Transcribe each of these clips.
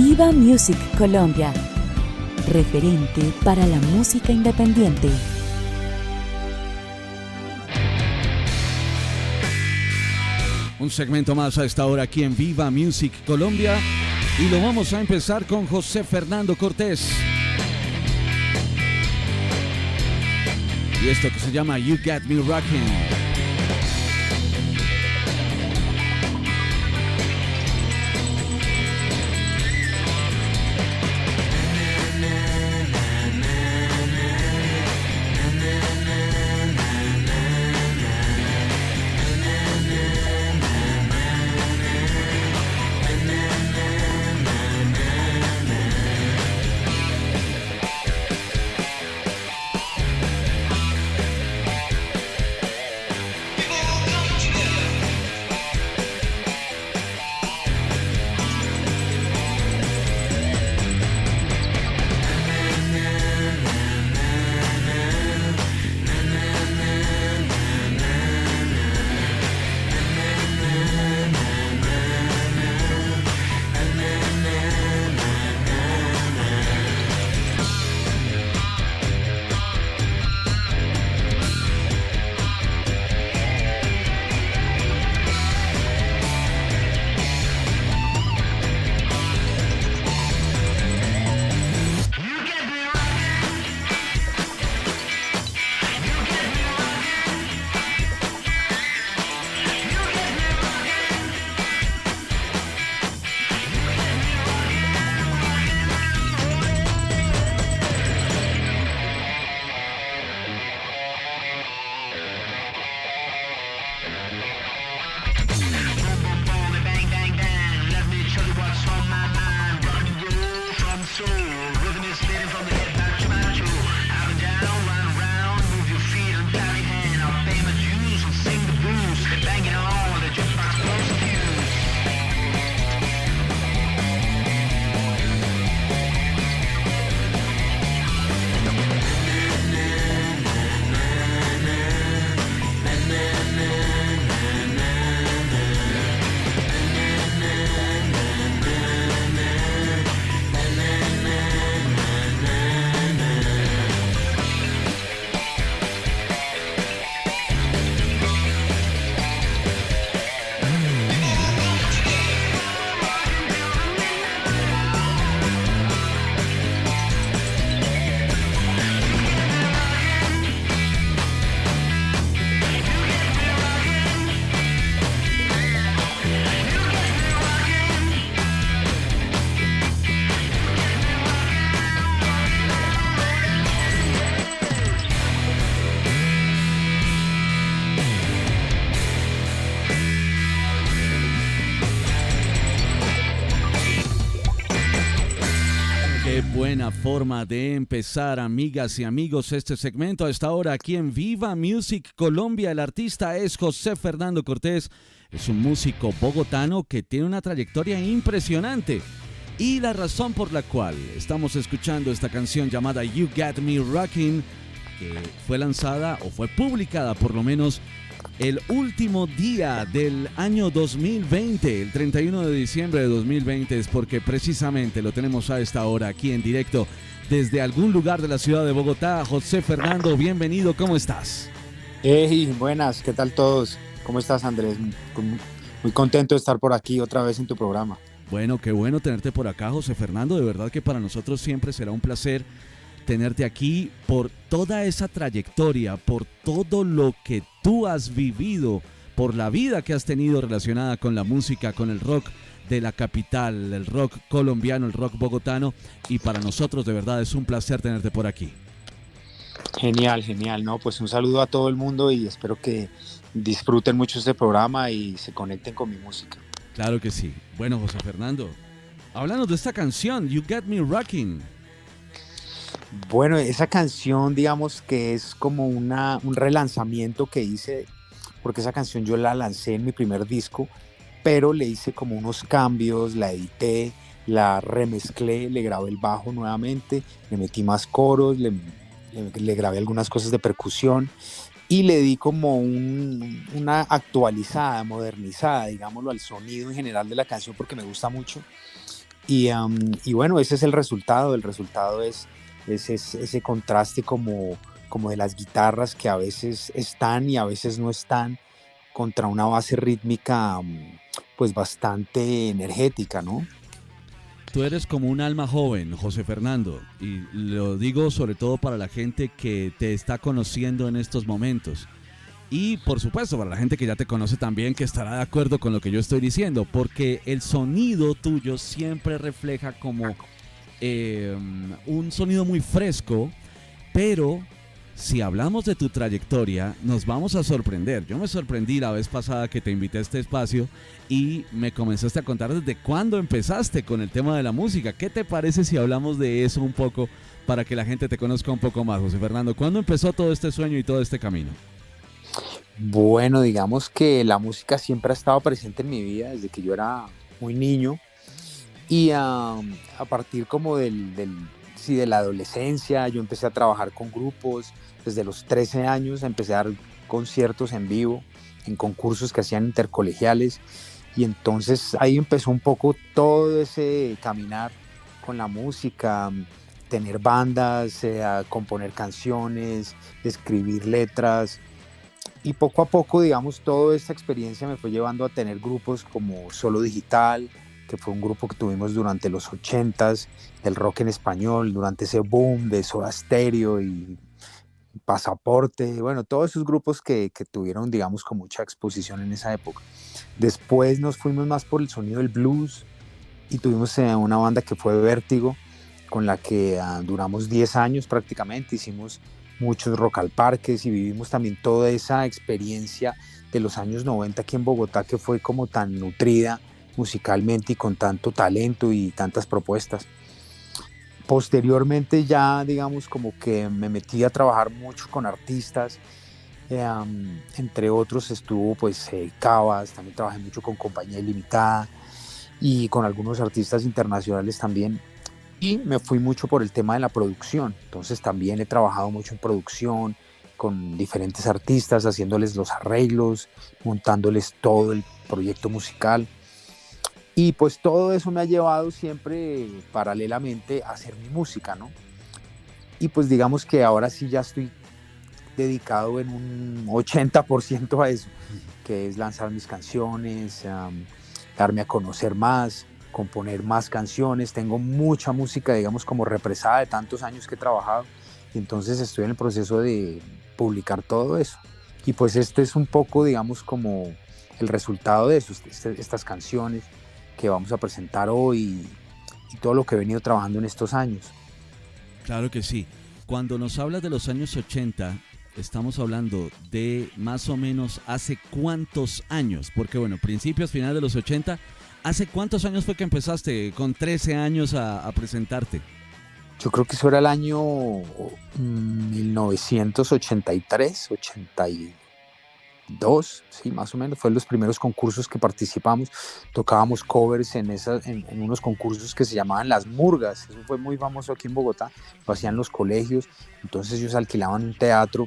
Viva Music Colombia, referente para la música independiente. Un segmento más a esta hora aquí en Viva Music Colombia y lo vamos a empezar con José Fernando Cortés. Y esto que se llama You Got Me Rockin'. Buena forma de empezar, amigas y amigos, este segmento a esta hora aquí en Viva Music Colombia. El artista es José Fernando Cortés, es un músico bogotano que tiene una trayectoria impresionante y la razón por la cual estamos escuchando esta canción llamada You Got Me Rockin', que fue lanzada o fue publicada por lo menos el último día del año 2020, el 31 de diciembre de 2020, es porque precisamente lo tenemos a esta hora aquí en directo desde algún lugar de la ciudad de Bogotá. José Fernando, bienvenido, ¿cómo estás? Hey, buenas, ¿qué tal todos? ¿Cómo estás, Andrés? Muy contento de estar por aquí otra vez en tu programa. Bueno, qué bueno tenerte por acá, José Fernando, de verdad que para nosotros siempre será un placer tenerte aquí por toda esa trayectoria, por todo lo que tú has vivido, por la vida que has tenido relacionada con la música, con el rock de la capital, el rock colombiano, el rock bogotano, y para nosotros de verdad es un placer tenerte por aquí. Genial, ¿no? Pues un saludo a todo el mundo y espero que disfruten mucho este programa y se conecten con mi música. Claro que sí. Bueno, José Fernando, háblanos de esta canción, You Got Me Rockin'. Bueno, esa canción, digamos que es como un relanzamiento que hice, porque esa canción yo la lancé en mi primer disco, pero le hice como unos cambios, la edité, la remezclé, le grabé el bajo nuevamente, le metí más coros, le grabé algunas cosas de percusión y le di como una actualizada, modernizada, digámoslo, al sonido en general de la canción porque me gusta mucho. Y bueno, ese es el resultado es ese contraste como de las guitarras que a veces están y a veces no están contra una base rítmica pues bastante energética, ¿no? Tú eres como un alma joven, José Fernando, y lo digo sobre todo para la gente que te está conociendo en estos momentos. Y por supuesto para la gente que ya te conoce también, que estará de acuerdo con lo que yo estoy diciendo, porque el sonido tuyo siempre refleja como un sonido muy fresco, pero si hablamos de tu trayectoria, nos vamos a sorprender. Yo me sorprendí la vez pasada que te invité a este espacio y me comenzaste a contar desde cuándo empezaste con el tema de la música. ¿Qué te parece si hablamos de eso un poco para que la gente te conozca un poco más, José Fernando? ¿Cuándo empezó todo este sueño y todo este camino? Bueno, digamos que la música siempre ha estado presente en mi vida desde que yo era muy niño y a partir como sí, de la adolescencia yo empecé a trabajar con grupos. Desde los 13 años empecé a dar conciertos en vivo, en concursos que hacían intercolegiales, y entonces ahí empezó un poco todo ese caminar con la música, tener bandas, a componer canciones, escribir letras. Y poco a poco, digamos, toda esta experiencia me fue llevando a tener grupos como Solo Digital, que fue un grupo que tuvimos durante los 80s, del rock en español, durante ese boom de Soda Stereo y Pasaporte, bueno, todos esos grupos que tuvieron, digamos, con mucha exposición en esa época. Después nos fuimos más por el sonido del blues y tuvimos una banda que fue Vértigo, con la que duramos 10 años prácticamente, hicimos muchos rock al parques y vivimos también toda esa experiencia de los años 90 aquí en Bogotá, que fue como tan nutrida musicalmente y con tanto talento y tantas propuestas. Posteriormente ya, digamos, como que me metí a trabajar mucho con artistas, entre otros estuvo pues Cabas, también trabajé mucho con Compañía Ilimitada y con algunos artistas internacionales también. Y me fui mucho por el tema de la producción, entonces también he trabajado mucho en producción con diferentes artistas, haciéndoles los arreglos, montándoles todo el proyecto musical. Y pues todo eso me ha llevado siempre paralelamente a hacer mi música, ¿no? Y pues digamos que ahora sí ya estoy dedicado en un 80% a eso, que es lanzar mis canciones, darme a conocer más, componer más canciones. Tengo mucha música, digamos, como represada de tantos años que he trabajado, y entonces estoy en el proceso de publicar todo eso. Y pues este es un poco, digamos, como el resultado de eso, estas canciones que vamos a presentar hoy y todo lo que he venido trabajando en estos años. Claro que sí. Cuando nos hablas de los años 80, estamos hablando de más o menos hace cuántos años, porque bueno, principios, finales de los 80, ¿hace cuántos años fue que empezaste con 13 años a presentarte? Yo creo que eso era el año 1983, 82, sí, más o menos. Fue los primeros concursos que participamos. Tocábamos covers en unos concursos que se llamaban Las Murgas. Eso fue muy famoso aquí en Bogotá. Lo hacían los colegios. Entonces ellos alquilaban un teatro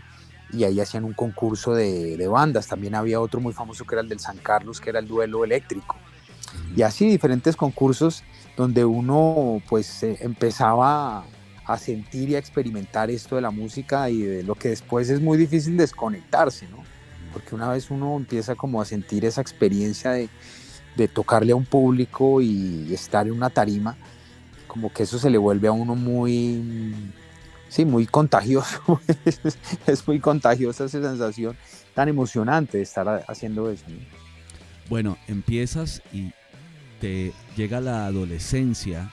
y ahí hacían un concurso de bandas. También había otro muy famoso que era el del San Carlos, que era el duelo eléctrico. Y así diferentes concursos donde uno pues empezaba a sentir y a experimentar esto de la música y de lo que después es muy difícil desconectarse, ¿no? Porque una vez uno empieza como a sentir esa experiencia de tocarle a un público y estar en una tarima, como que eso se le vuelve a uno muy, sí, muy contagioso. Es muy contagiosa esa sensación tan emocionante de estar haciendo eso, ¿no? Bueno, empiezas y te llega la adolescencia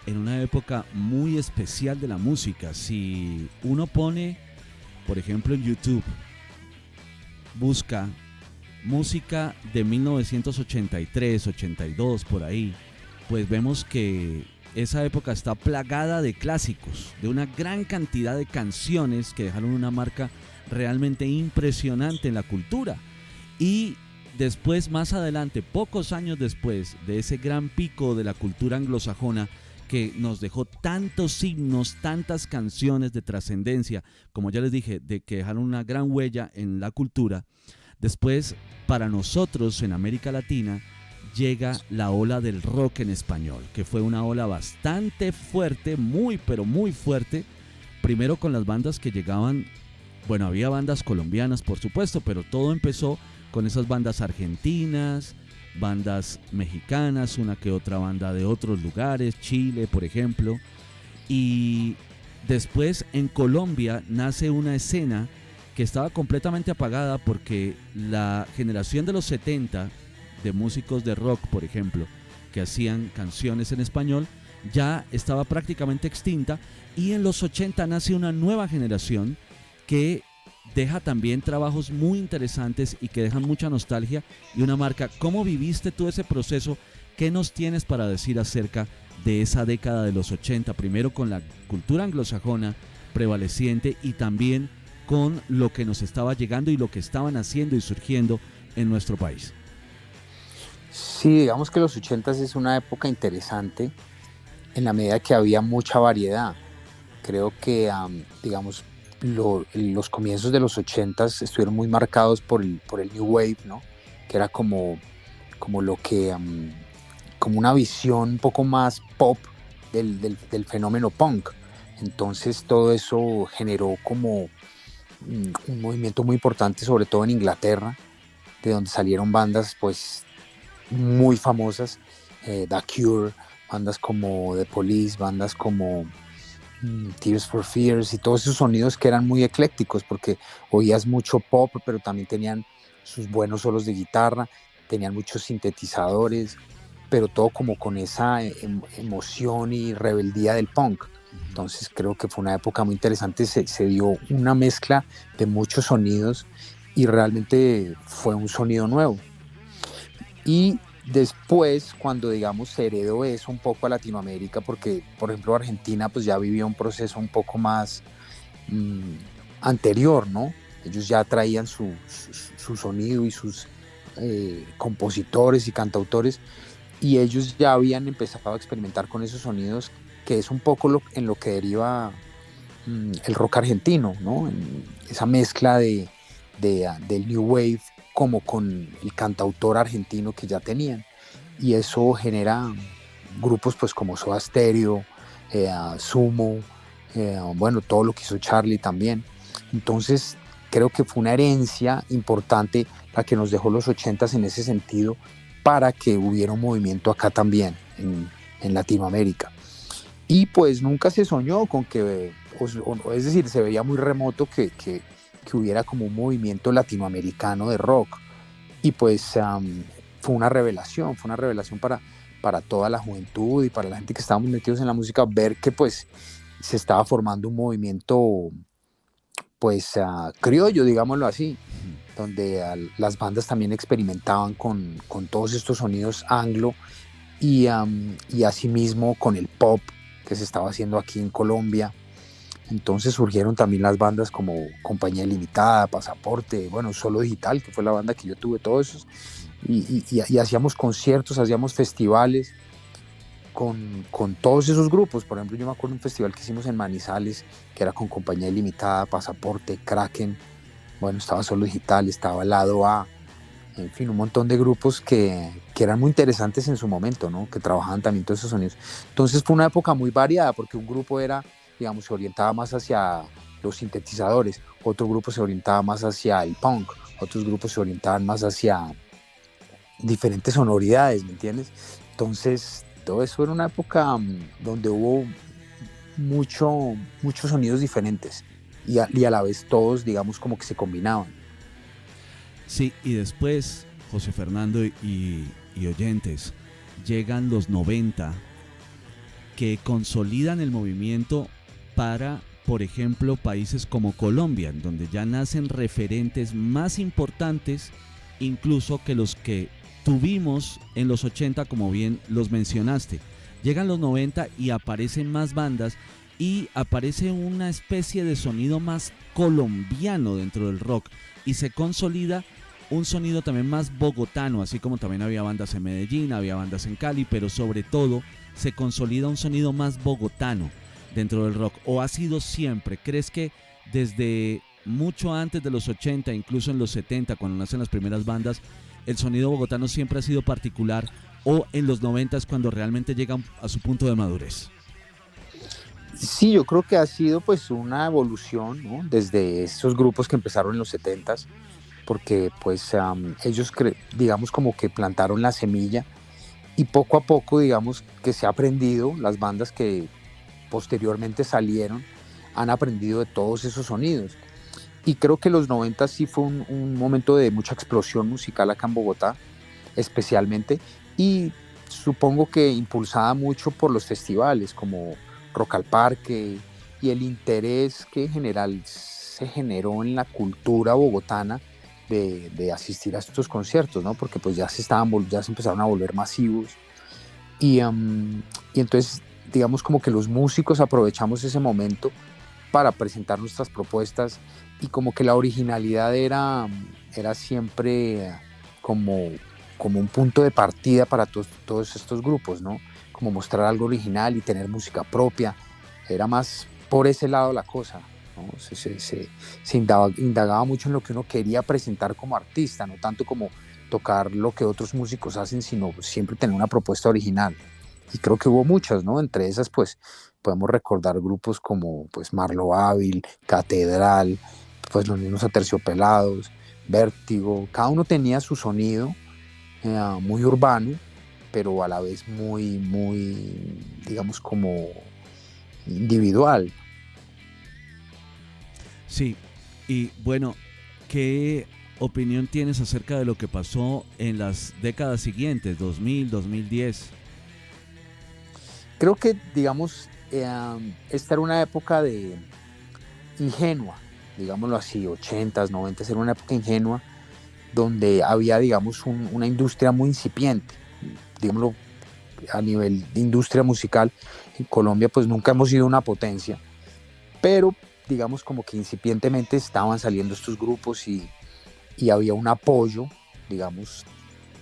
en una época muy especial de la música. Si uno pone, por ejemplo, en YouTube, busca música de 1983, 82, por ahí, pues vemos que esa época está plagada de clásicos, de una gran cantidad de canciones que dejaron una marca realmente impresionante en la cultura. Y después, más adelante, pocos años después de ese gran pico de la cultura anglosajona que nos dejó tantos himnos, tantas canciones de trascendencia, como ya les dije, de que dejaron una gran huella en la cultura, después para nosotros en América Latina llega la ola del rock en español, que fue una ola bastante fuerte, muy pero muy fuerte, primero con las bandas que llegaban, bueno, había bandas colombianas por supuesto, pero todo empezó con esas bandas argentinas, bandas mexicanas, una que otra banda de otros lugares, Chile por ejemplo, y después en Colombia nace una escena que estaba completamente apagada porque la generación de los 70 de músicos de rock, por ejemplo, que hacían canciones en español, ya estaba prácticamente extinta, y en los 80 nace una nueva generación que deja también trabajos muy interesantes y que dejan mucha nostalgia y una marca. ¿Cómo viviste tú ese proceso? ¿Qué nos tienes para decir acerca de esa década de los 80? Primero con la cultura anglosajona prevaleciente y también con lo que nos estaba llegando y lo que estaban haciendo y surgiendo en nuestro país. Sí, digamos que los 80 es una época interesante en la medida que había mucha variedad. Creo que, digamos, los comienzos de los 80 estuvieron muy marcados por el New Wave, ¿no? Que era como lo que, como una visión un poco más pop del fenómeno punk. Entonces todo eso generó como un movimiento muy importante, sobre todo en Inglaterra, de donde salieron bandas pues muy famosas, The Cure, bandas como The Police, bandas como Tears for Fears y todos esos sonidos que eran muy eclécticos porque oías mucho pop, pero también tenían sus buenos solos de guitarra, tenían muchos sintetizadores, pero todo como con esa emoción y rebeldía del punk. Entonces creo que fue una época muy interesante, se dio una mezcla de muchos sonidos y realmente fue un sonido nuevo. Y después, cuando digamos se heredó eso un poco a Latinoamérica, porque por ejemplo Argentina pues ya vivía un proceso un poco más anterior, ¿no? Ellos ya traían su sonido y sus compositores y cantautores, y ellos ya habían empezado a experimentar con esos sonidos, que es un poco en lo que deriva el rock argentino, ¿no? En esa mezcla del New Wave como con el cantautor argentino que ya tenían, y eso genera grupos pues como Soda Stereo, Sumo, bueno, todo lo que hizo Charlie también. Entonces creo que fue una herencia importante la que nos dejó los 80s en ese sentido, para que hubiera un movimiento acá también en Latinoamérica. Y pues nunca se soñó con que, es decir, se veía muy remoto que hubiera como un movimiento latinoamericano de rock. Y pues fue una revelación para toda la juventud y para la gente que estábamos metidos en la música, ver que pues se estaba formando un movimiento pues criollo, digámoslo así, donde las bandas también experimentaban con todos estos sonidos anglo y asimismo con el pop que se estaba haciendo aquí en Colombia. Entonces surgieron también las bandas como Compañía Limitada, Pasaporte, bueno, Solo Digital, que fue la banda que yo tuve, todos esos, y hacíamos conciertos, hacíamos festivales con todos esos grupos. Por ejemplo, yo me acuerdo de un festival que hicimos en Manizales, que era con Compañía Limitada, Pasaporte, Kraken, bueno, estaba Solo Digital, estaba Lado A, en fin, un montón de grupos que eran muy interesantes en su momento, ¿no? Que trabajaban también todos esos sonidos. Entonces fue una época muy variada, porque un grupo era, digamos, se orientaba más hacia los sintetizadores, otro grupo se orientaba más hacia el punk, otros grupos se orientaban más hacia diferentes sonoridades, ¿me entiendes? Entonces todo eso era una época donde hubo muchos sonidos diferentes y a la vez todos, digamos, como que se combinaban. Sí, y después, José Fernando y oyentes, llegan los 90, que consolidan el movimiento para, por ejemplo, países como Colombia, en donde ya nacen referentes más importantes incluso que los que tuvimos en los 80, como bien los mencionaste. Llegan los 90 y aparecen más bandas y aparece una especie de sonido más colombiano dentro del rock y se consolida un sonido también más bogotano, así como también había bandas en Medellín, había bandas en Cali, pero sobre todo se consolida un sonido más bogotano dentro del rock. ¿O ha sido siempre? ¿Crees que desde mucho antes de los 80, incluso en los 70, cuando nacen las primeras bandas, el sonido bogotano siempre ha sido particular o en los 90 es cuando realmente llegan a su punto de madurez? Sí, yo creo que ha sido pues una evolución, ¿no? Desde esos grupos que empezaron en los 70s, porque pues ellos digamos como que plantaron la semilla y poco a poco digamos que se ha aprendido, las bandas que posteriormente salieron han aprendido de todos esos sonidos. Y creo que los 90 sí fue un momento de mucha explosión musical acá en Bogotá, especialmente, y supongo que impulsada mucho por los festivales como Rock al Parque y el interés que en general se generó en la cultura bogotana de asistir a estos conciertos, ¿no? Porque pues ya ya se empezaron a volver masivos y entonces digamos como que los músicos aprovechamos ese momento para presentar nuestras propuestas y como que la originalidad era siempre como un punto de partida para todos estos grupos, ¿no? Como mostrar algo original y tener música propia. Era más por ese lado la cosa, ¿no? Se indagaba mucho en lo que uno quería presentar como artista, no tanto como tocar lo que otros músicos hacen, sino siempre tener una propuesta original. Y creo que hubo muchas, ¿no? Entre esas, pues, podemos recordar grupos como pues Marlo Ávil, Catedral, pues los mismos Aterciopelados, Vértigo. Cada uno tenía su sonido muy urbano, pero a la vez muy, digamos, como individual. Sí, y bueno, ¿qué opinión tienes acerca de lo que pasó en las décadas siguientes, 2000, 2010? Creo que, digamos, esta era una época ingenua, digámoslo así, 80s, 90s, era una época ingenua donde había, digamos, una industria muy incipiente, digámoslo, a nivel de industria musical. En Colombia pues nunca hemos sido una potencia, pero digamos como que incipientemente estaban saliendo estos grupos y había un apoyo, digamos,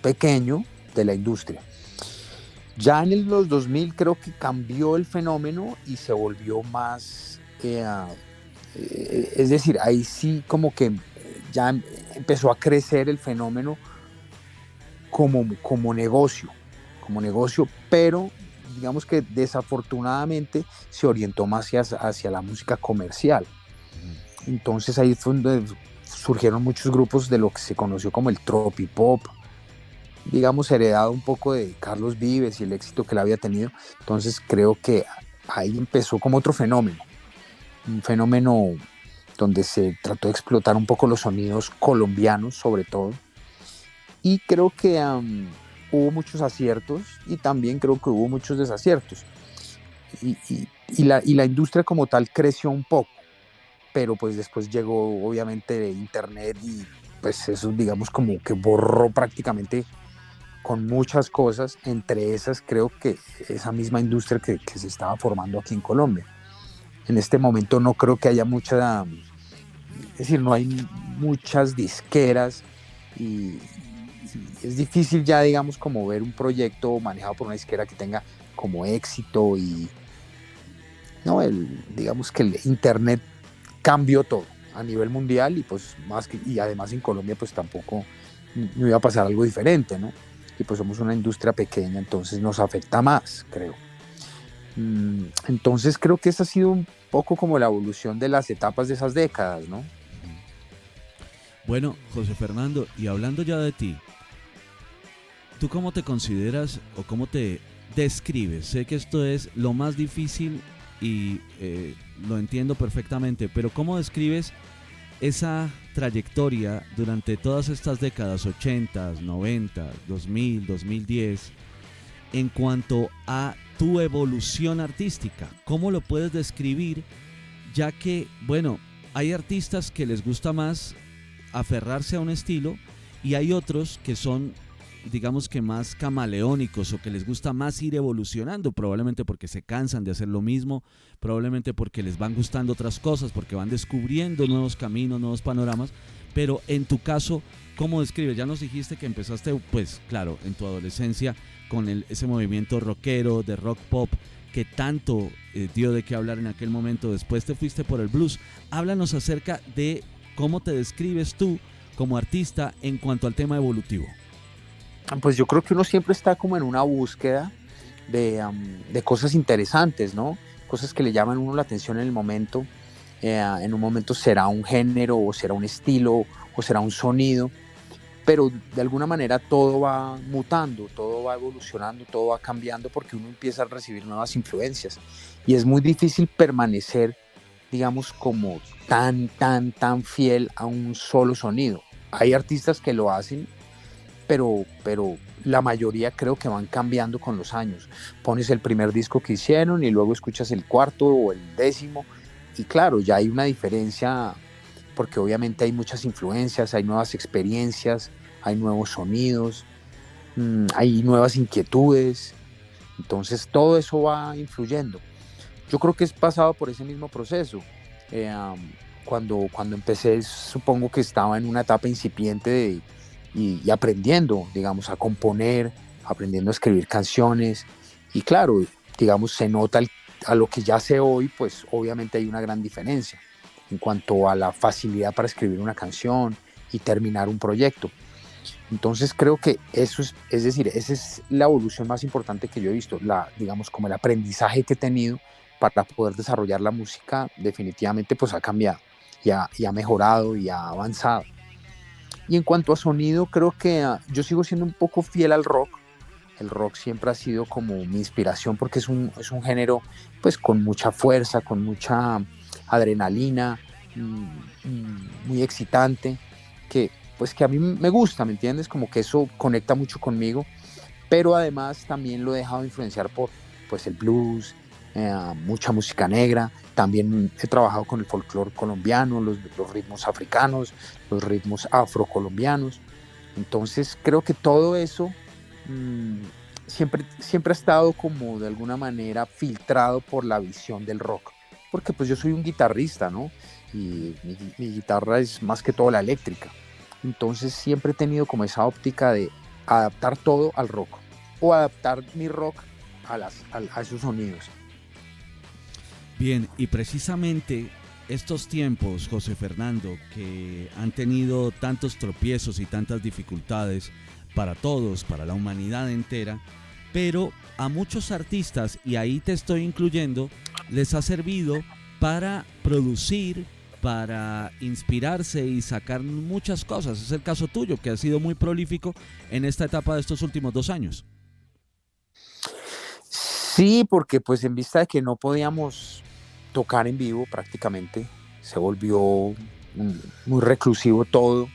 pequeño de la industria. Ya en los 2000 creo que cambió el fenómeno y se volvió más, es decir, ahí sí como que ya empezó a crecer el fenómeno como negocio, pero digamos que desafortunadamente se orientó más hacia la música comercial. Entonces ahí fue donde surgieron muchos grupos de lo que se conoció como el tropipop, digamos heredado un poco de Carlos Vives y el éxito que él había tenido. Entonces creo que ahí empezó como otro fenómeno, un fenómeno donde se trató de explotar un poco los sonidos colombianos sobre todo, y creo que hubo muchos aciertos y también creo que hubo muchos desaciertos y la industria como tal creció un poco, pero pues después llegó obviamente internet y pues eso digamos como que borró prácticamente con muchas cosas, entre esas creo que esa misma industria que se estaba formando aquí en Colombia. En este momento no creo que haya es decir, no hay muchas disqueras y es difícil ya, digamos, como ver un proyecto manejado por una disquera que tenga como éxito y, no, digamos que el internet cambió todo a nivel mundial y pues y además en Colombia pues tampoco no iba a pasar algo diferente, ¿no? Y pues somos una industria pequeña, entonces nos afecta más, creo. Entonces creo que esa ha sido un poco como la evolución de las etapas de esas décadas, ¿no? Bueno, José Fernando, y hablando ya de ti, ¿tú cómo te consideras o cómo te describes? Sé que esto es lo más difícil y lo entiendo perfectamente, pero ¿cómo describes esa trayectoria durante todas estas décadas, 80, 90, 2000, 2010, en cuanto a tu evolución artística? ¿Cómo lo puedes describir? Ya que, bueno, hay artistas que les gusta más aferrarse a un estilo y hay otros que son, digamos que más camaleónicos o que les gusta más ir evolucionando, probablemente porque se cansan de hacer lo mismo, probablemente porque les van gustando otras cosas, porque van descubriendo nuevos caminos, nuevos panoramas. Pero en tu caso, ¿cómo describes? Ya nos dijiste que empezaste, pues claro, en tu adolescencia con ese movimiento rockero, de rock pop, que tanto dio de qué hablar en aquel momento. Después te fuiste por el blues. Háblanos acerca de cómo te describes tú como artista en cuanto al tema evolutivo. Pues yo creo que uno siempre está como en una búsqueda de cosas interesantes, ¿no? Cosas que le llaman a uno la atención en el momento. En un momento será un género o será un estilo o será un sonido, pero de alguna manera todo va mutando, todo va evolucionando, todo va cambiando porque uno empieza a recibir nuevas influencias y es muy difícil permanecer, digamos, como tan fiel a un solo sonido. Hay artistas que lo hacen, pero la mayoría creo que van cambiando con los años. Pones el primer disco que hicieron y luego escuchas el cuarto o el décimo y claro, ya hay una diferencia porque obviamente hay muchas influencias, hay nuevas experiencias, hay nuevos sonidos, hay nuevas inquietudes, entonces todo eso va influyendo. Yo creo que es pasado por ese mismo proceso. Eh, cuando empecé, supongo que estaba en una etapa incipiente y aprendiendo, digamos, a componer, aprendiendo a escribir canciones. Y claro, digamos, se nota a lo que ya sé hoy, pues obviamente hay una gran diferencia en cuanto a la facilidad para escribir una canción y terminar un proyecto. Entonces creo que eso es decir, esa es la evolución más importante que yo he visto, digamos como el aprendizaje que he tenido para poder desarrollar la música definitivamente pues ha cambiado y ha mejorado y ha avanzado. Y en cuanto a sonido, creo que yo sigo siendo un poco fiel al rock. El rock siempre ha sido como mi inspiración porque es un género pues con mucha fuerza, con mucha adrenalina, muy excitante, que pues que a mí me gusta, ¿me entiendes? Como que eso conecta mucho conmigo, pero además también lo he dejado influenciar por pues el blues, mucha música negra, también he trabajado con el folclore colombiano, los ritmos africanos, los ritmos afrocolombianos, entonces creo que todo eso siempre ha estado como de alguna manera filtrado por la visión del rock, porque pues yo soy un guitarrista, ¿no? Y mi guitarra es más que todo la eléctrica, entonces siempre he tenido como esa óptica de adaptar todo al rock o adaptar mi rock a esos sonidos. Bien, y precisamente estos tiempos, José Fernando, que han tenido tantos tropiezos y tantas dificultades para todos, para la humanidad entera, pero a muchos artistas, y ahí te estoy incluyendo, les ha servido para producir, para inspirarse y sacar muchas cosas. Es el caso tuyo, que has sido muy prolífico en esta etapa de estos últimos 2 años. Sí, porque pues en vista de que no podíamos tocar en vivo prácticamente, se volvió muy reclusivo todo.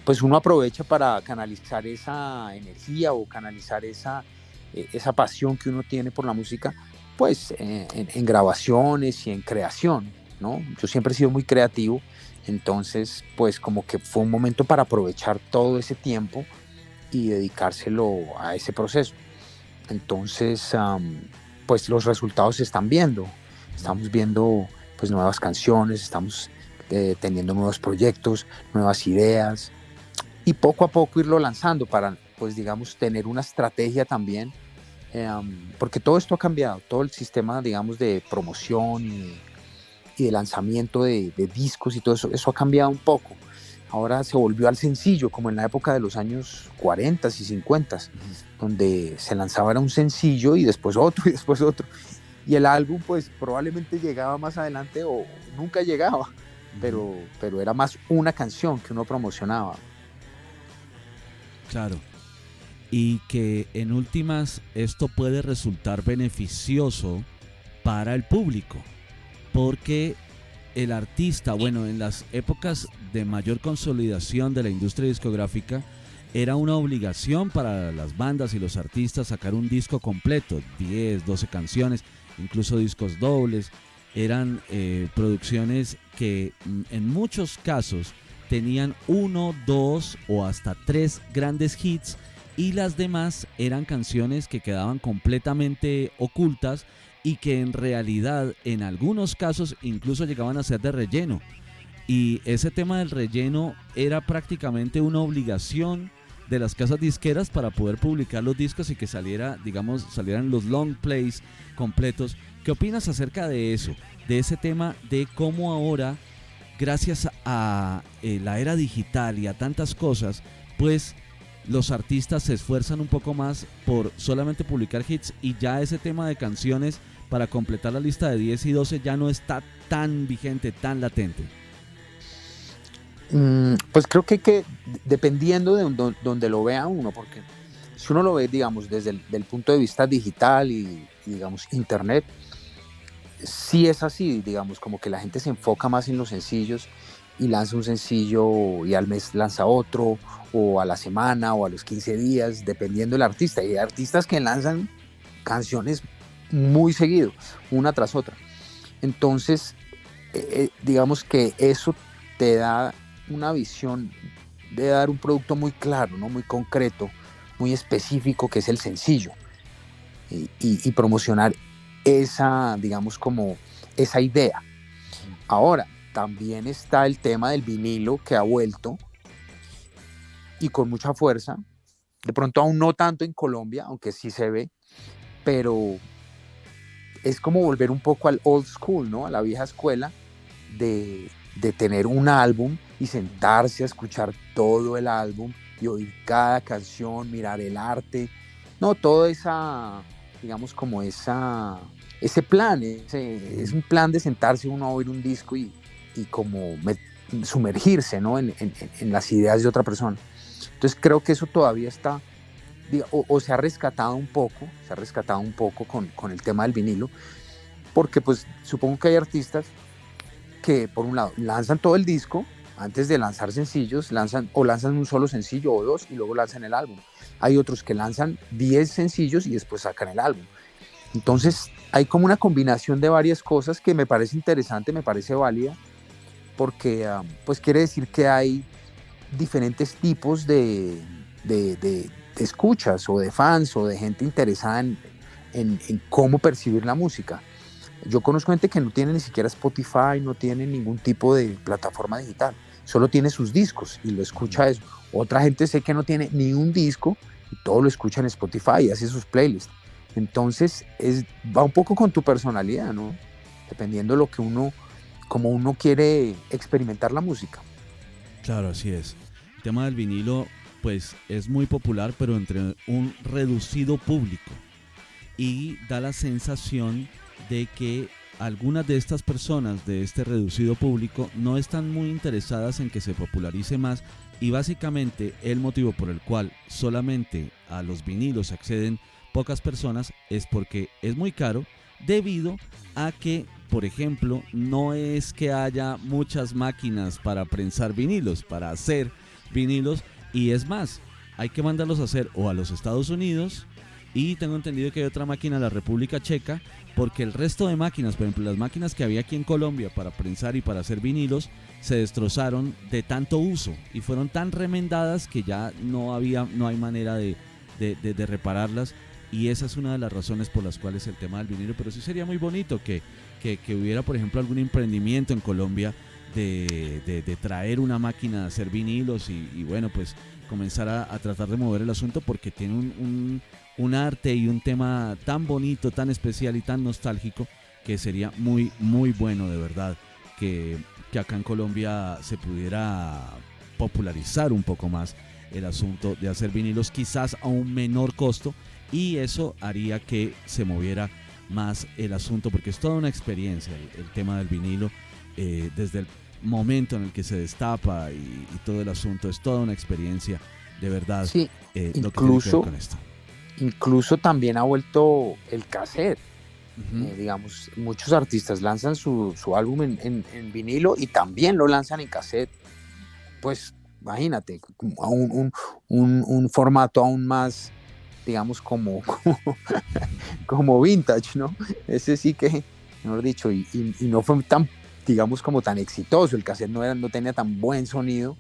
Pues uno aprovecha para canalizar esa energía o canalizar esa pasión que uno tiene por la música, pues en grabaciones y en creación, ¿no? Yo siempre he sido muy creativo, entonces pues como que fue un momento para aprovechar todo ese tiempo y dedicárselo a ese proceso. Entonces, pues los resultados se están viendo. Estamos viendo pues nuevas canciones, estamos teniendo nuevos proyectos, nuevas ideas y poco a poco irlo lanzando para pues digamos tener una estrategia también, porque todo esto ha cambiado, todo el sistema digamos de promoción y de lanzamiento de discos y todo eso, eso ha cambiado un poco. Ahora se volvió al sencillo, como en la época de los años 40 y 50, donde se lanzaba era un sencillo y después otro y después otro. Y el álbum pues probablemente llegaba más adelante o nunca llegaba, pero era más una canción que uno promocionaba. Claro. Y que en últimas esto puede resultar beneficioso para el público, porque el artista, bueno, en las épocas de mayor consolidación de la industria discográfica, era una obligación para las bandas y los artistas sacar un disco completo, 10, 12 canciones, incluso discos dobles. Eran producciones que en muchos casos tenían 1, 2 o hasta 3 grandes hits y las demás eran canciones que quedaban completamente ocultas y que en realidad en algunos casos incluso llegaban a ser de relleno. Y ese tema del relleno era prácticamente una obligación de las casas disqueras para poder publicar los discos y que salieran los long plays completos. ¿Qué opinas acerca de eso? De ese tema de cómo ahora, gracias a la era digital y a tantas cosas, pues los artistas se esfuerzan un poco más por solamente publicar hits y ya ese tema de canciones para completar la lista de 10 y 12 ya no está tan vigente, tan latente. Pues creo que hay que, dependiendo de donde lo vea uno, porque si uno lo ve, digamos, desde el punto de vista digital y, digamos, internet, sí es así, digamos, como que la gente se enfoca más en los sencillos y lanza un sencillo y al mes lanza otro, o a la semana o a los 15 días, dependiendo del artista. Y hay artistas que lanzan canciones muy seguido, una tras otra. Entonces, digamos que eso te da una visión de dar un producto muy claro, ¿no? Muy concreto, muy específico, que es el sencillo, y promocionar esa, digamos, como esa idea. Ahora, también está el tema del vinilo, que ha vuelto y con mucha fuerza, de pronto aún no tanto en Colombia, aunque sí se ve, pero es como volver un poco al old school, ¿no? A la vieja escuela de tener un álbum y sentarse a escuchar todo el álbum y oír cada canción, mirar el arte, no, toda esa, digamos, como ese plan, es un plan de sentarse uno a oír un disco y como sumergirse, ¿no? En las ideas de otra persona. Entonces creo que eso todavía está, o se ha rescatado un poco con el tema del vinilo, porque pues supongo que hay artistas que por un lado lanzan todo el disco antes de lanzar sencillos, lanzan un solo sencillo o dos y luego lanzan el álbum. Hay otros que lanzan 10 sencillos y después sacan el álbum. Entonces hay como una combinación de varias cosas que me parece interesante, me parece válida, porque pues quiere decir que hay diferentes tipos de escuchas o de fans o de gente interesada en cómo percibir la música. Yo conozco gente que no tiene ni siquiera Spotify, no tiene ningún tipo de plataforma digital, solo tiene sus discos y lo escucha eso. Otra gente sé que no tiene ni un disco y todo lo escucha en Spotify y hace sus playlists. Entonces va un poco con tu personalidad, ¿no? Dependiendo de cómo uno quiere experimentar la música. Claro, así es. El tema del vinilo, pues es muy popular, pero entre un reducido público. Y da la sensación de que algunas de estas personas de este reducido público no están muy interesadas en que se popularice más, y básicamente el motivo por el cual solamente a los vinilos acceden pocas personas es porque es muy caro, debido a que, por ejemplo, no es que haya muchas máquinas para prensar vinilos, para hacer vinilos, y es más, hay que mandarlos a hacer o a los Estados Unidos, y tengo entendido que hay otra máquina en la República Checa, porque el resto de máquinas, por ejemplo las máquinas que había aquí en Colombia para prensar y para hacer vinilos, se destrozaron de tanto uso y fueron tan remendadas que ya no hay manera de repararlas, y esa es una de las razones por las cuales el tema del vinilo. Pero sí sería muy bonito que hubiera, por ejemplo, algún emprendimiento en Colombia de traer una máquina de hacer vinilos y bueno, pues comenzar a tratar de mover el asunto, porque tiene un arte y un tema tan bonito, tan especial y tan nostálgico, que sería muy, muy bueno, de verdad, que acá en Colombia se pudiera popularizar un poco más el asunto de hacer vinilos, quizás a un menor costo, y eso haría que se moviera más el asunto, porque es toda una experiencia el tema del vinilo, desde el momento en el que se destapa y todo el asunto, es toda una experiencia, de verdad. Sí, Lo que tiene que ver con esto. Incluso también ha vuelto el cassette. Uh-huh. Digamos, muchos artistas lanzan su álbum en vinilo y también lo lanzan en cassette. Pues imagínate, un formato aún más, digamos, como vintage, ¿no? Ese sí que, mejor dicho, y no fue tan, digamos, como tan exitoso. El cassette no tenía tan buen sonido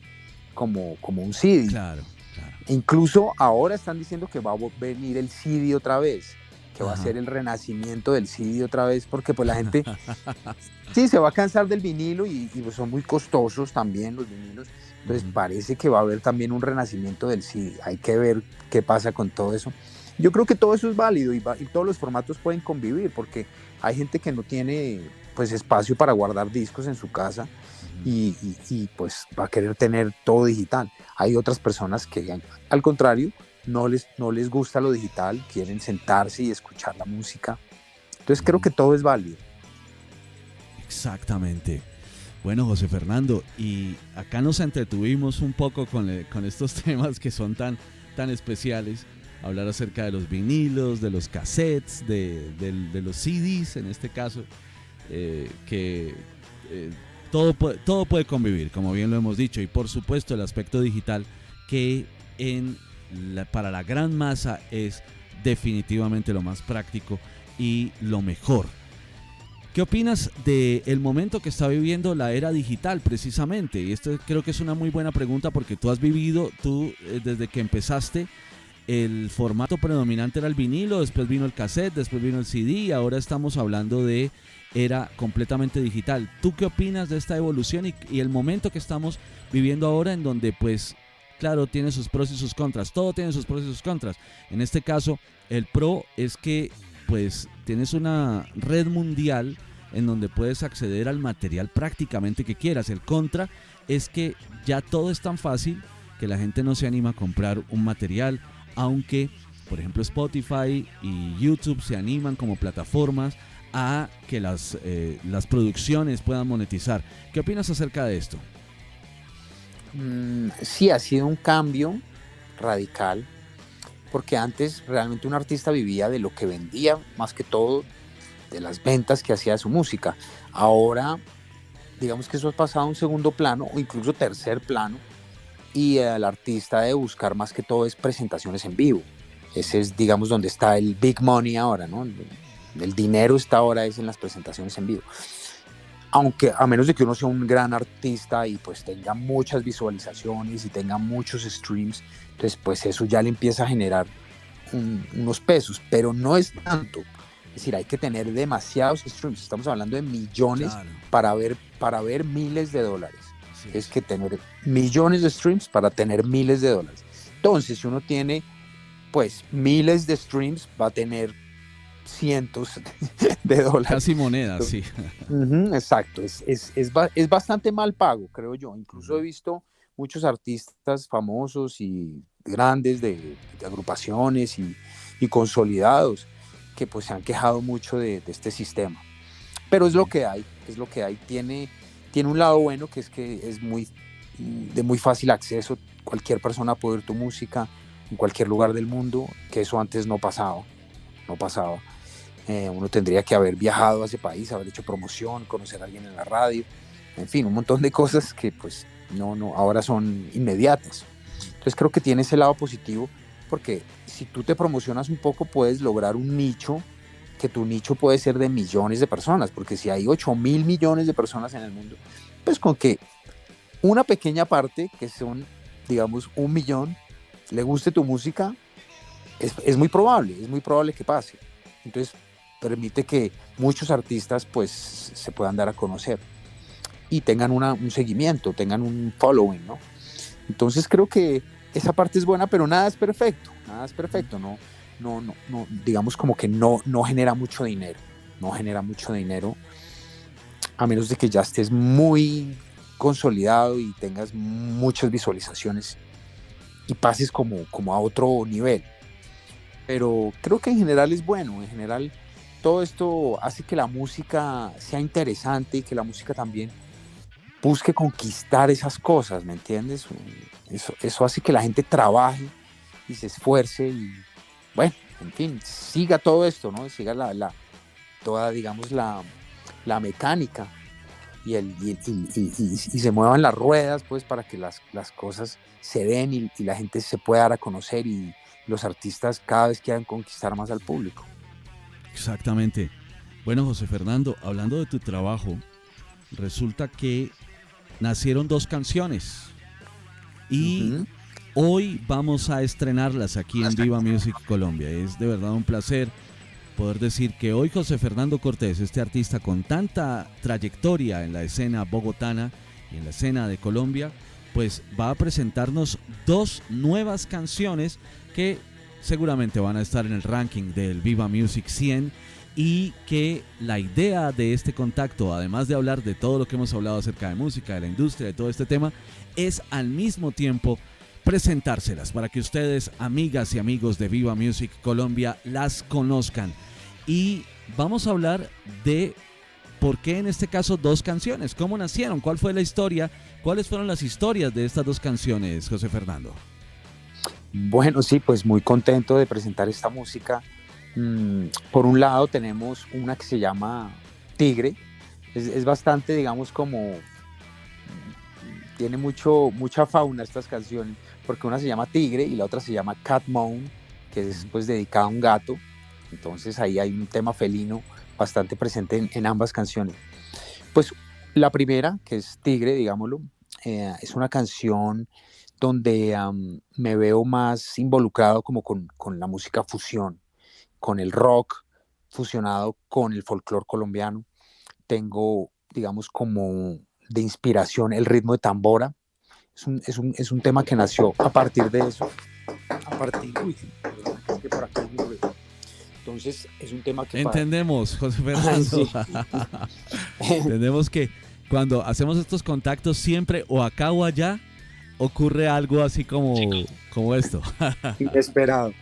como un CD. Claro. Incluso ahora están diciendo que va a venir el CD otra vez, que va a Ajá. ser el renacimiento del CD otra vez, porque pues la gente sí se va a cansar del vinilo y pues son muy costosos también los vinilos. Entonces parece que va a haber también un renacimiento del CD. Hay que ver qué pasa con todo eso. Yo creo que todo eso es válido y todos los formatos pueden convivir, porque hay gente que no tiene pues espacio para guardar discos en su casa y pues va a querer tener todo digital. Hay otras personas que al contrario no les gusta lo digital, quieren sentarse y escuchar la música. Entonces creo que todo es válido. Exactamente. Bueno, José Fernando, y acá nos entretuvimos un poco con estos temas que son tan especiales. Hablar acerca de los vinilos, de los cassettes, de los CDs en este caso, que todo puede convivir, como bien lo hemos dicho, y por supuesto el aspecto digital que para la gran masa es definitivamente lo más práctico y lo mejor. ¿Qué opinas del momento que está viviendo la era digital precisamente? Y esto creo que es una muy buena pregunta porque tú desde que empezaste, el formato predominante era el vinilo, después vino el cassette, después vino el CD y ahora estamos hablando de era completamente digital. ¿Tú qué opinas de esta evolución y el momento que estamos viviendo ahora en donde pues claro tiene sus pros y sus contras, todo tiene sus pros y sus contras? En este caso el pro es que pues tienes una red mundial en donde puedes acceder al material prácticamente que quieras. El contra es que ya todo es tan fácil que la gente no se anima a comprar un material, aunque por ejemplo Spotify y YouTube se animan como plataformas a que las producciones puedan monetizar. ¿Qué opinas acerca de esto? Sí, ha sido un cambio radical, porque antes realmente un artista vivía de lo que vendía, más que todo de las ventas que hacía de su música. Ahora, digamos que eso ha pasado a un segundo plano o incluso tercer plano, y el artista debe buscar más que todo es presentaciones en vivo. Ese es, digamos, donde está el big money ahora, ¿no? El dinero está ahora es en las presentaciones en vivo. Aunque a menos de que uno sea un gran artista y pues tenga muchas visualizaciones y tenga muchos streams, entonces pues eso ya le empieza a generar unos pesos, pero no es tanto. Es decir, hay que tener demasiados streams, estamos hablando de millones, claro, para ver miles de dólares. Sí. Es que tener millones de streams para tener miles de dólares. Entonces, si uno tiene pues miles de streams, va a tener cientos de dólares. Casi monedas, sí. Exacto, es bastante mal pago, creo yo. Incluso he visto muchos artistas famosos y grandes de agrupaciones y consolidados que pues se han quejado mucho de este sistema. Pero es lo que hay, Tiene un lado bueno, que es de muy fácil acceso. Cualquier persona puede oír tu música en cualquier lugar del mundo, que eso antes no pasaba. Uno tendría que haber viajado a ese país, haber hecho promoción, conocer a alguien en la radio, en fin, un montón de cosas que pues no ahora son inmediatas. Entonces creo que tiene ese lado positivo, porque si tú te promocionas un poco puedes lograr un nicho, que tu nicho puede ser de millones de personas, porque si hay 8.000 millones de personas en el mundo, pues con que una pequeña parte, que son digamos 1 millón, le guste tu música, es muy probable que pase. Entonces permite que muchos artistas pues se puedan dar a conocer y tengan un seguimiento, tengan un following, ¿no? Entonces creo que esa parte es buena, pero nada es perfecto, no, digamos como que no genera mucho dinero, a menos de que ya estés muy consolidado y tengas muchas visualizaciones y pases como a otro nivel. Pero creo que en general es bueno, todo esto hace que la música sea interesante y que la música también busque conquistar esas cosas, ¿me entiendes? Eso hace que la gente trabaje y se esfuerce y, bueno, en fin, siga todo esto, ¿no? Siga toda, digamos, la mecánica y se muevan las ruedas, pues, para que las cosas se den y la gente se pueda dar a conocer y los artistas cada vez quieran conquistar más al público. Exactamente. Bueno, José Fernando, hablando de tu trabajo, resulta que nacieron 2 canciones y hoy vamos a estrenarlas aquí en Viva Music Colombia. Es de verdad un placer poder decir que hoy José Fernando Cortés, este artista con tanta trayectoria en la escena bogotana y en la escena de Colombia, pues va a presentarnos 2 nuevas canciones que seguramente van a estar en el ranking del Viva Music 100 y que la idea de este contacto, además de hablar de todo lo que hemos hablado acerca de música, de la industria, de todo este tema, es al mismo tiempo presentárselas para que ustedes, amigas y amigos de Viva Music Colombia, las conozcan. Y vamos a hablar de por qué en este caso 2 canciones, cómo nacieron, cuál fue la historia, cuáles fueron las historias de estas 2 canciones, José Fernando. Bueno, sí, pues muy contento de presentar esta música. Por un lado tenemos una que se llama Tigre, es bastante, digamos, como tiene mucha fauna estas canciones, porque una se llama Tigre y la otra se llama Cat Moan, que es pues dedicada a un gato. Entonces ahí hay un tema felino bastante presente en ambas canciones. Pues la primera, que es Tigre, digámoslo, es una canción donde me veo más involucrado como con la música fusión, con el rock fusionado con el folclore colombiano. Tengo, digamos, como de inspiración el ritmo de tambora. Es un tema que nació a partir de eso. Perdón, es que por acá hay un ruido. Entonces es un tema que... Entendemos, José Fernando. Sí. Entendemos que cuando hacemos estos contactos siempre o acá o allá ocurre algo así como esto. Inesperado.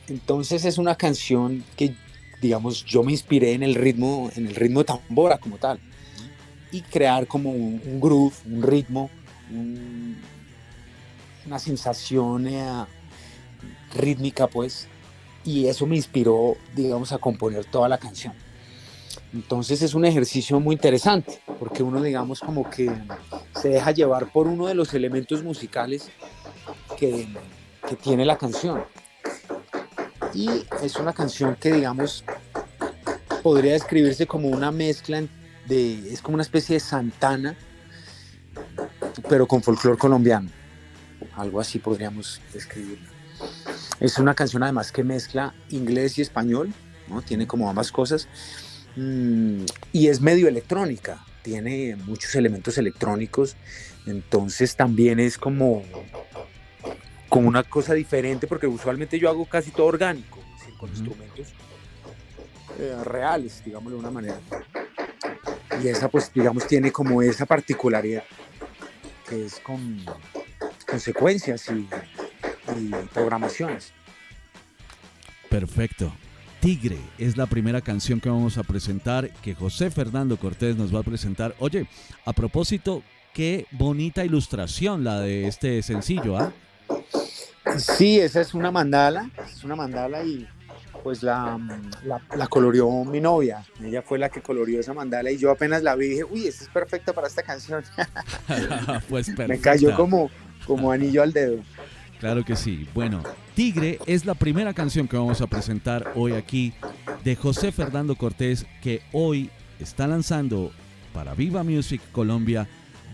Entonces es una canción que, digamos, yo me inspiré en el ritmo de tambora como tal, y crear como un groove, un ritmo, una sensación rítmica, pues, y eso me inspiró, digamos, a componer toda la canción. Entonces es un ejercicio muy interesante, porque uno, digamos, como que se deja llevar por uno de los elementos musicales que tiene la canción. Y es una canción que, digamos, podría describirse como una mezcla es como una especie de Santana, pero con folclore colombiano. Algo así podríamos describirlo. Es una canción además que mezcla inglés y español, ¿no? Tiene como ambas cosas. Y es medio electrónica, tiene muchos elementos electrónicos, entonces también es como una cosa diferente, porque usualmente yo hago casi todo orgánico, ¿sí? Con instrumentos reales, digámoslo de una manera. Y esa, pues, digamos, tiene como esa particularidad, que es con secuencias y programaciones. Perfecto. Tigre es la primera canción que vamos a presentar, que José Fernando Cortés nos va a presentar. Oye, a propósito, qué bonita ilustración la de este sencillo, ¿ah? Sí, esa es una mandala y pues la coloreó mi novia. Ella fue la que coloreó esa mandala y yo apenas la vi y dije, uy, esta es perfecta para esta canción. Pues perfecta. Me cayó como anillo al dedo. Claro que sí. Bueno, Tigre es la primera canción que vamos a presentar hoy aquí de José Fernando Cortés, que hoy está lanzando para Viva Music Colombia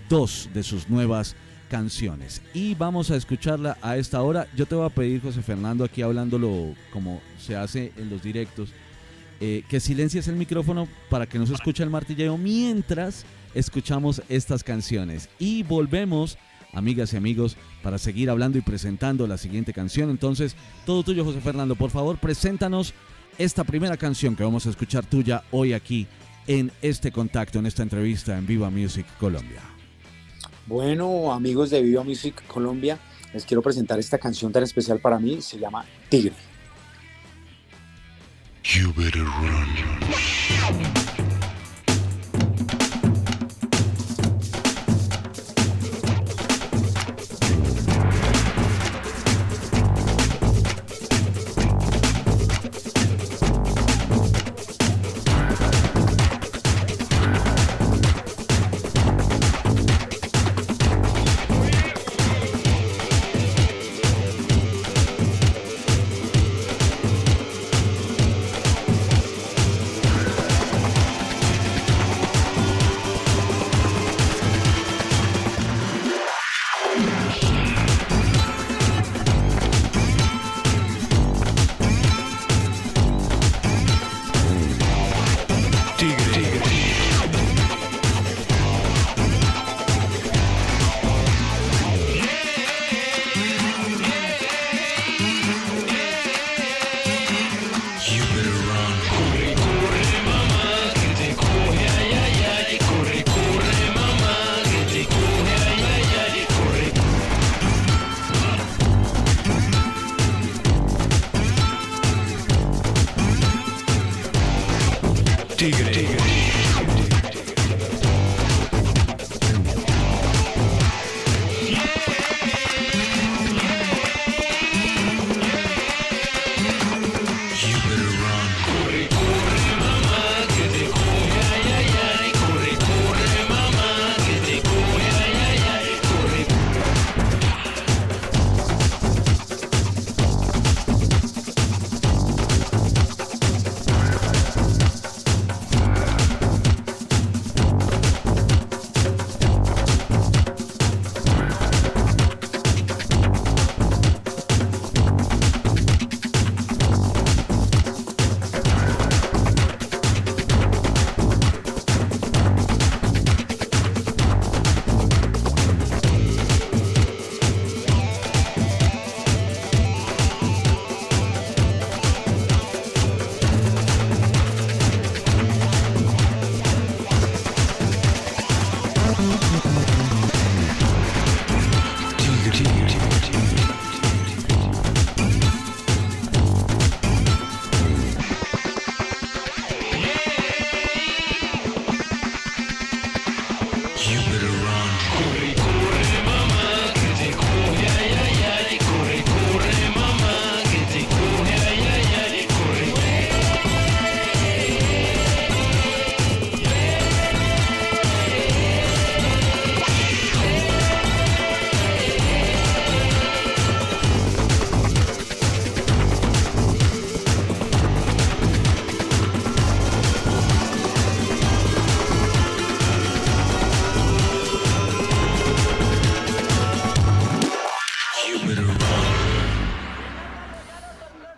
2 de sus nuevas canciones. Y vamos a escucharla a esta hora. Yo te voy a pedir, José Fernando, aquí hablándolo como se hace en los directos, que silencies el micrófono para que no se escuche el martilleo mientras escuchamos estas canciones. Y volvemos, amigas y amigos, para seguir hablando y presentando la siguiente canción. Entonces, todo tuyo, José Fernando. Por favor, preséntanos esta primera canción que vamos a escuchar tuya hoy aquí en este contacto, en esta entrevista en Viva Music Colombia. Bueno, amigos de Viva Music Colombia, les quiero presentar esta canción tan especial para mí. Se llama Tigre. You better run.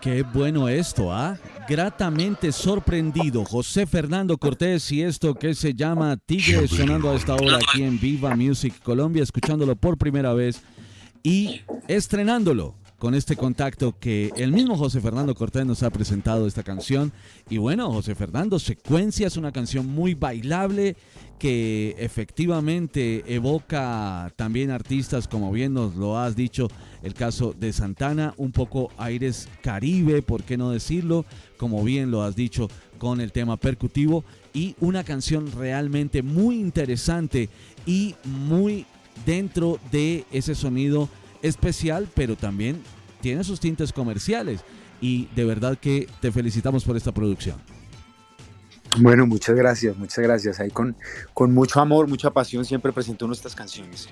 Qué bueno esto, ¿ah? Gratamente sorprendido. José Fernando Cortés y esto que se llama Tigre, sonando a esta hora aquí en Viva Music Colombia, escuchándolo por primera vez y estrenándolo con este contacto que el mismo José Fernando Cortés nos ha presentado esta canción. Y bueno, José Fernando, Secuencia es una canción muy bailable que efectivamente evoca también artistas, como bien nos lo has dicho, el caso de Santana, un poco aires Caribe, por qué no decirlo, como bien lo has dicho con el tema percutivo, y una canción realmente muy interesante y muy dentro de ese sonido especial, pero también tiene sus tintes comerciales, y de verdad que te felicitamos por esta producción. Bueno, muchas gracias. Ahí con mucho amor, mucha pasión siempre presento nuestras canciones.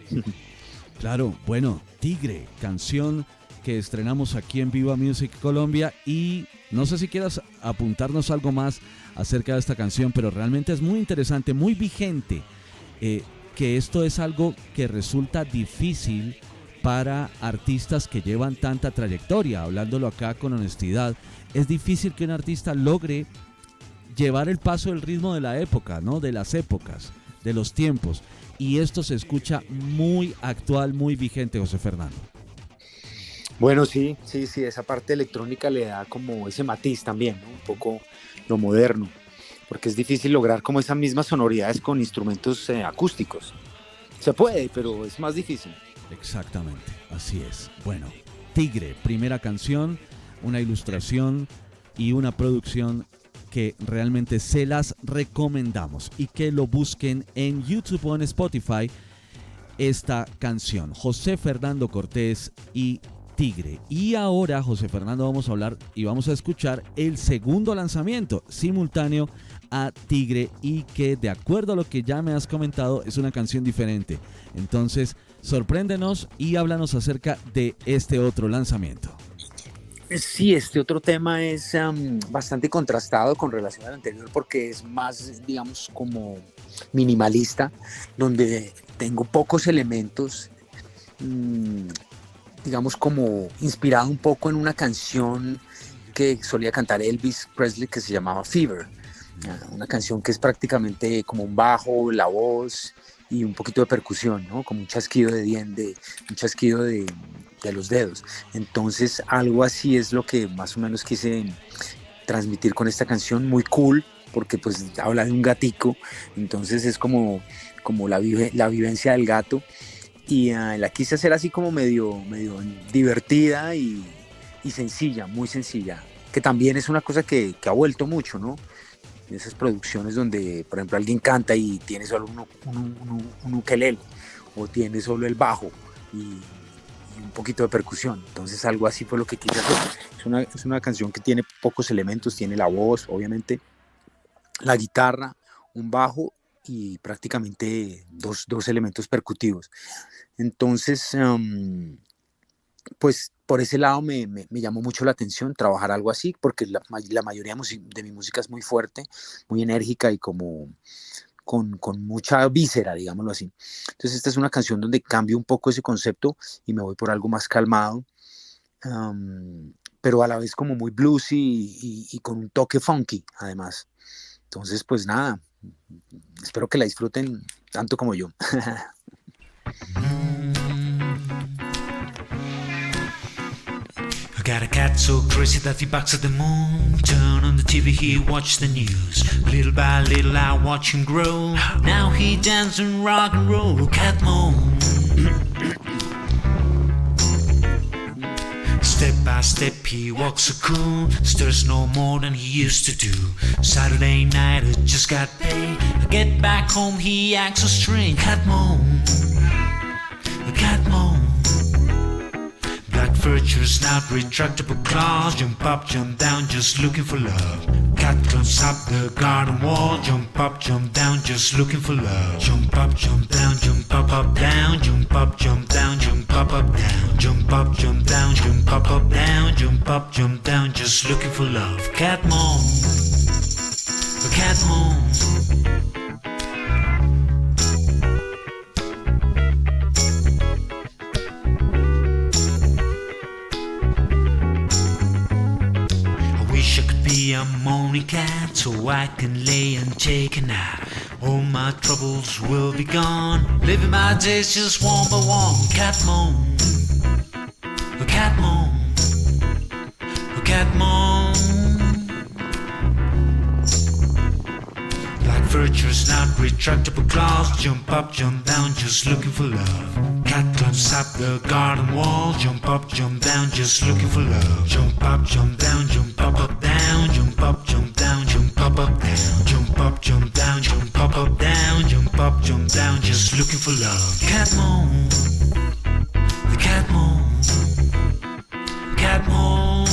Claro, bueno, Tigre, canción que estrenamos aquí en Viva Music Colombia, y no sé si quieras apuntarnos algo más acerca de esta canción, pero realmente es muy interesante, muy vigente, que esto es algo que resulta difícil para artistas que llevan tanta trayectoria. Hablándolo acá con honestidad, es difícil que un artista logre llevar el paso del ritmo de la época, ¿no? De las épocas, de los tiempos. Y esto se escucha muy actual, muy vigente, José Fernando. Bueno, sí, esa parte electrónica le da como ese matiz también, ¿no? Un poco lo moderno, porque es difícil lograr como esas mismas sonoridades con instrumentos acústicos. Se puede, pero es más difícil. Exactamente, así es. Bueno, Tigre, primera canción, una ilustración y una producción que realmente se las recomendamos, y que lo busquen en YouTube o en Spotify, esta canción, José Fernando Cortés y Tigre. Y ahora, José Fernando, vamos a hablar y vamos a escuchar el segundo lanzamiento simultáneo a Tigre, y que, de acuerdo a lo que ya me has comentado, es una canción diferente. Entonces, sorpréndenos y háblanos acerca de este otro lanzamiento. Sí, este otro tema es bastante contrastado con relación al anterior, porque es más, digamos, como minimalista, donde tengo pocos elementos, digamos, como inspirado un poco en una canción que solía cantar Elvis Presley que se llamaba Fever, una canción que es prácticamente como un bajo, la voz y un poquito de percusión, ¿no? Como un chasquido de los dedos. Entonces algo así es lo que más o menos quise transmitir con esta canción, muy cool, porque pues habla de un gatico, entonces es como la vivencia del gato, y la quise hacer así como medio divertida y sencilla, muy sencilla, que también es una cosa que ha vuelto mucho, ¿no? en esas producciones donde, por ejemplo, alguien canta y tiene solo un ukelele, o tiene solo el bajo y un poquito de percusión. Entonces algo así fue lo que quise hacer. Es una canción que tiene pocos elementos, tiene la voz, obviamente, la guitarra, un bajo y prácticamente dos elementos percutivos. Entonces, pues por ese lado me llamó mucho la atención trabajar algo así, porque la mayoría de mi música es muy fuerte, muy enérgica y como con mucha víscera, digámoslo así. Entonces esta es una canción donde cambio un poco ese concepto y me voy por algo más calmado, pero a la vez como muy bluesy y con un toque funky además. Entonces pues nada, espero que la disfruten tanto como yo. I got a cat so crazy that he barks at the moon. Turn on the TV, he watch the news. Little by little I watch him grow. Now he dance and rock and roll. Cat moan. Step by step he walks so cool. Stirs no more than he used to do. Saturday night I just got paid. I get back home he acts so strange. Cat moan. Cat moan. Black furniture, snout, retractable claws. Jump up, jump down, just looking for love. Cat climbs up the garden wall. Jump up, jump down, just looking for love. Jump up, jump down, jump up, down. Jump up, jump down, jump up, down. Jump up, jump down, jump up, down. Jump up, jump down, just looking for love. Cat moan. Cat moan. A moaning cat so I can lay and take a nap. All my troubles will be gone. Living my days just one by one. Cat moan. A cat moan. A cat moan. Like furniture, not retractable claws. Jump up, jump down, just looking for love. Cat climbs up the garden wall. Jump up, jump down, just looking for love. Jump up, jump down, jump up, down. Jump up, jump down, jump up, down. Jump up, jump down, jump up, down. Jump up, jump down, just looking for love. Cat moan. The cat moan. Cat moan.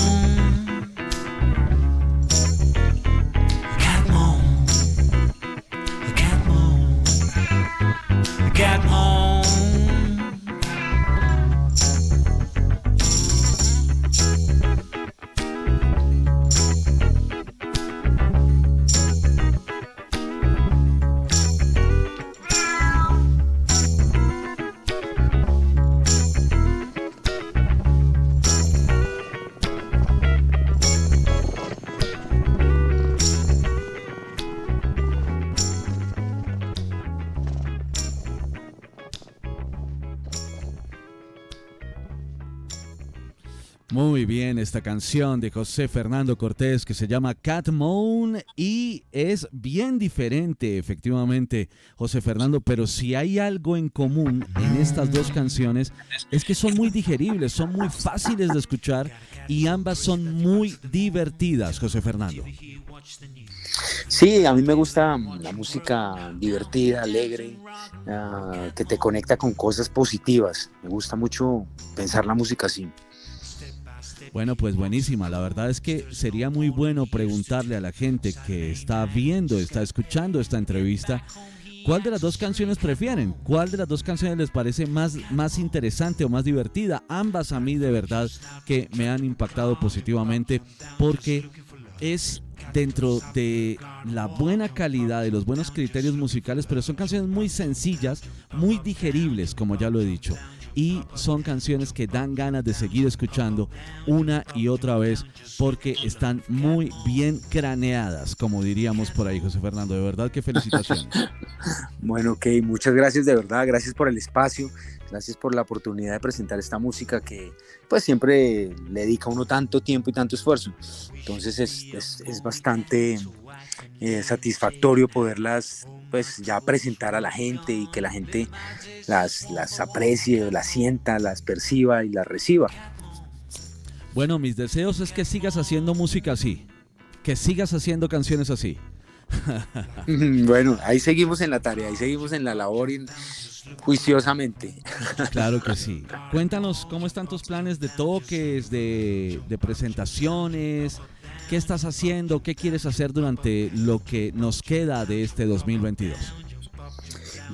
The cat moan. The cat moan. The cat moan. Muy bien, esta canción de José Fernando Cortés que se llama Cat Moan y es bien diferente, efectivamente, José Fernando, pero si hay algo en común en estas dos canciones es que son muy digeribles, son muy fáciles de escuchar y ambas son muy divertidas, José Fernando. Sí, a mí me gusta la música divertida, alegre, que te conecta con cosas positivas. Me gusta mucho pensar la música así. Bueno, pues buenísima. La verdad es que sería muy bueno preguntarle a la gente que está viendo, está escuchando esta entrevista, ¿cuál de las dos canciones prefieren? ¿Cuál de las dos canciones les parece más interesante o más divertida? Ambas a mí de verdad que me han impactado positivamente porque es dentro de la buena calidad, de los buenos criterios musicales, pero son canciones muy sencillas, muy digeribles, como ya lo he dicho. Y son canciones que dan ganas de seguir escuchando una y otra vez porque están muy bien craneadas, como diríamos por ahí, José Fernando. De verdad que felicitaciones. Bueno, ok, muchas gracias de verdad, gracias por el espacio, gracias por la oportunidad de presentar esta música que pues siempre le dedica a uno tanto tiempo y tanto esfuerzo. Entonces es bastante satisfactorio poderlas pues ya presentar a la gente y que la gente las aprecie, las sienta, las perciba y las reciba. Bueno, mis deseos es que sigas haciendo música así, que sigas haciendo canciones así. Bueno, ahí seguimos en la tarea, ahí seguimos en la labor juiciosamente. Claro que sí. Cuéntanos cómo están tus planes de toques, de presentaciones, qué estás haciendo, qué quieres hacer durante lo que nos queda de este 2022.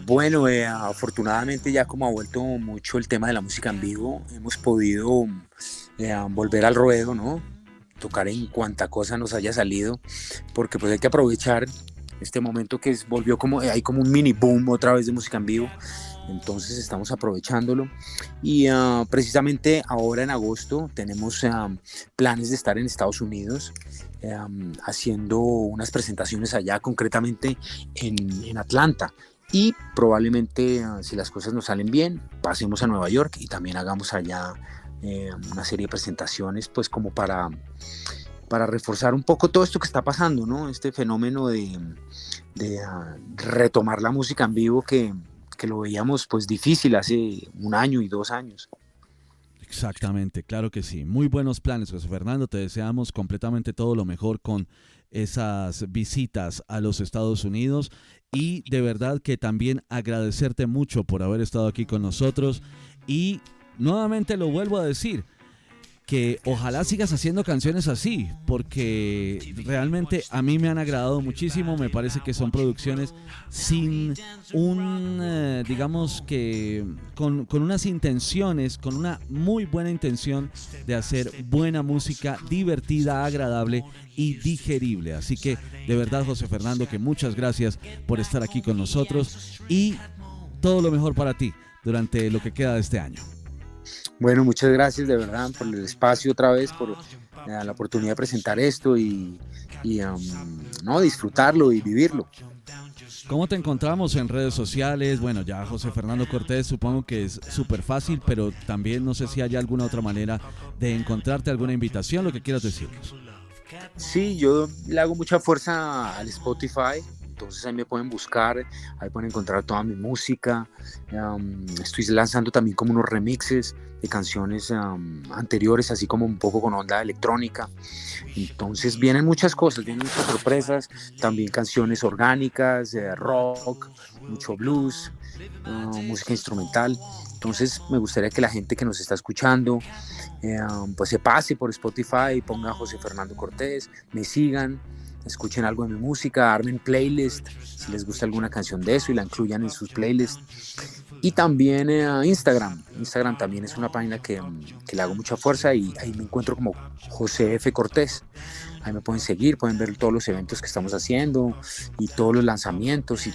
Bueno, afortunadamente ya como ha vuelto mucho el tema de la música en vivo, hemos podido volver al ruedo, ¿no? Tocar en cuanta cosa nos haya salido, porque pues hay que aprovechar este momento que volvió como, hay como un mini boom otra vez de música en vivo, entonces estamos aprovechándolo y precisamente ahora en agosto tenemos planes de estar en Estados Unidos haciendo unas presentaciones allá, concretamente en Atlanta. Y probablemente, si las cosas nos salen bien, pasemos a Nueva York y también hagamos allá una serie de presentaciones, pues como para reforzar un poco todo esto que está pasando, ¿no? Este fenómeno de retomar la música en vivo que lo veíamos pues difícil hace 1 año y 2 años. Exactamente, claro que sí. Muy buenos planes, José Fernando. Te deseamos completamente todo lo mejor con esas visitas a los Estados Unidos y de verdad que también agradecerte mucho por haber estado aquí con nosotros y nuevamente lo vuelvo a decir, que ojalá sigas haciendo canciones así, porque realmente a mí me han agradado muchísimo, me parece que son producciones sin digamos que con unas intenciones, con una muy buena intención de hacer buena música, divertida, agradable y digerible. Así que de verdad, José Fernando, que muchas gracias por estar aquí con nosotros y todo lo mejor para ti durante lo que queda de este año. Bueno, muchas gracias de verdad por el espacio otra vez, por la oportunidad de presentar esto y no, disfrutarlo y vivirlo. ¿Cómo te encontramos en redes sociales? Bueno, ya José Fernando Cortés supongo que es súper fácil, pero también no sé si hay alguna otra manera de encontrarte, alguna invitación, lo que quieras decirnos. Sí, yo le hago mucha fuerza al Spotify, entonces ahí me pueden buscar, ahí pueden encontrar toda mi música. Estoy lanzando también como unos remixes de canciones anteriores, así como un poco con onda electrónica. Entonces vienen muchas cosas, vienen muchas sorpresas, también canciones orgánicas, rock, mucho blues, música instrumental. Entonces me gustaría que la gente que nos está escuchando pues se pase por Spotify, ponga José Fernando Cortés, me sigan, escuchen algo de mi música, armen playlist si les gusta alguna canción de eso y la incluyan en sus playlists. Y también Instagram también es una página que le hago mucha fuerza y ahí me encuentro como José F. Cortés. Ahí me pueden seguir, pueden ver todos los eventos que estamos haciendo y todos los lanzamientos y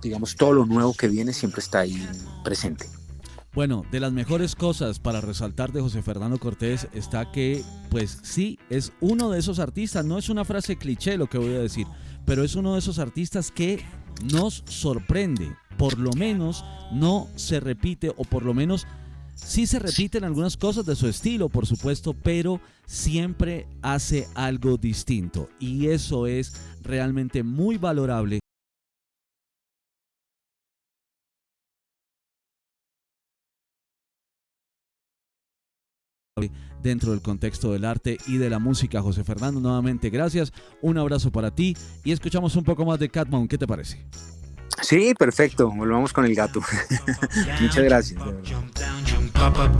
digamos todo lo nuevo que viene siempre está ahí presente. Bueno, de las mejores cosas para resaltar de José Fernando Cortés está que, pues sí, es uno de esos artistas, no es una frase cliché lo que voy a decir, pero es uno de esos artistas que nos sorprende, por lo menos no se repite, o por lo menos sí se repiten algunas cosas de su estilo, por supuesto, pero siempre hace algo distinto y eso es realmente muy valorable. Dentro del contexto del arte y de la música. José Fernando, nuevamente gracias, un abrazo para ti y escuchamos un poco más de Cat Moon. ¿Qué te parece? Sí, perfecto, volvamos con el gato. Muchas gracias. Jump up,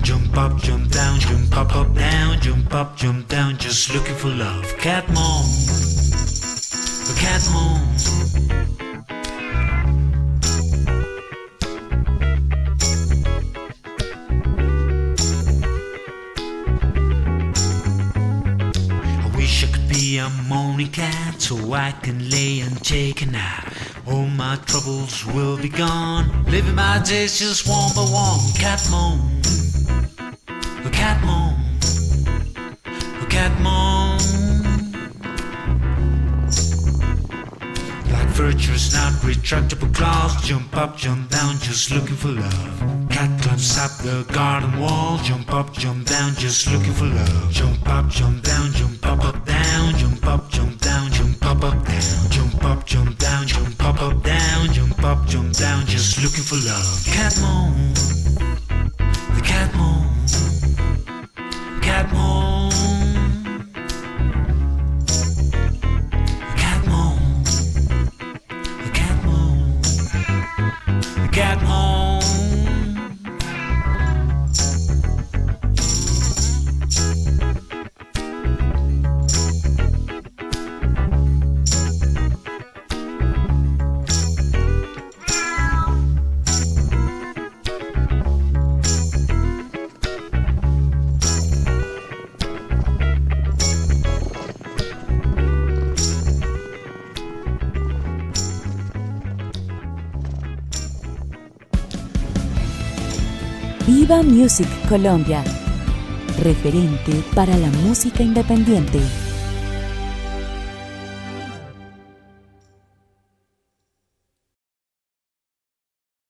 jump up, jump down, jump up, down, jump up, jump down, just looking for love. Cat Moon, Cat Moon. A moaning cat so I can lay and take a nap. All my troubles will be gone. Living my days just one by one. Cat moan, cat moan, cat moan. Like virtues, not retractable claws. Jump up, jump down, just looking for love. Cat climbs up the garden wall. Jump up, jump down, just looking for love. Jump up, jump down, jump up, down. Jump up, jump down, jump up, down. Jump up, jump down, jump up, down. Jump up, jump down, just looking for love. Cat moan, the cat moan, cat moan, cat moan. Viva Music Colombia, referente para la música independiente.